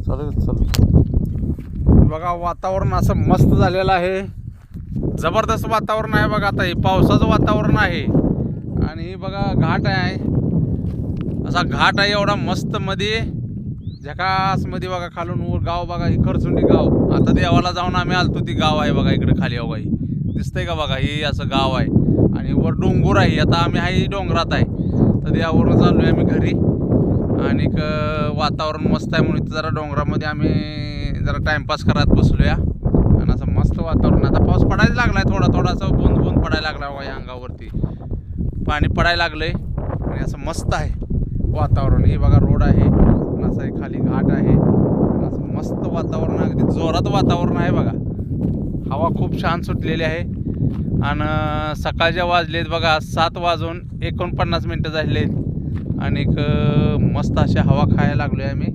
चालेल. बघा वातावरण असं मस्त झालेलं आहे, जबरदस्त वातावरण आहे बघा. आता हे पावसाचं वातावरण आहे आणि बघा घाट आहे, असा घाट आहे एवढा मस्त मध्ये झकास मध्ये बघा. खालून वर गाव बघा, ही खरसुंडी गाव. आता देवाला जाऊन आम्ही आलतो, ती गाव आहे बघा इकडे खाली. अवघा दिसतंय का बघा, हे असं गाव आहे आणि वर डोंगर आहे. आता आम्ही आहे डोंगरात आहे, तर देवावरून चाललो आहे आम्ही घरी. आणि वातावरण मस्त आहे म्हणून जरा डोंगरामध्ये आम्ही जरा टाइमपास करत बसलोया. आणि असं मस्त वातावरण. आता पाऊस पडायला लागला आहे, थोडा थोडासा बूंद बूंद पडायला लागला बघा. या अंगावरती पाणी पडायला लागलंय आणि असं मस्त आहे वातावरण. हे बघा रोड आहे, असं आहे खाली घाट आहे, असं मस्त वातावरण, अगदी जोरात वातावरण आहे बघा. हवा खूप छान सुटलेली आहे आणि सकाळच्या वाजलेत बघा 7:49 झालेत आणि मस्त अशा हवा खायला लागलो आहे आम्ही.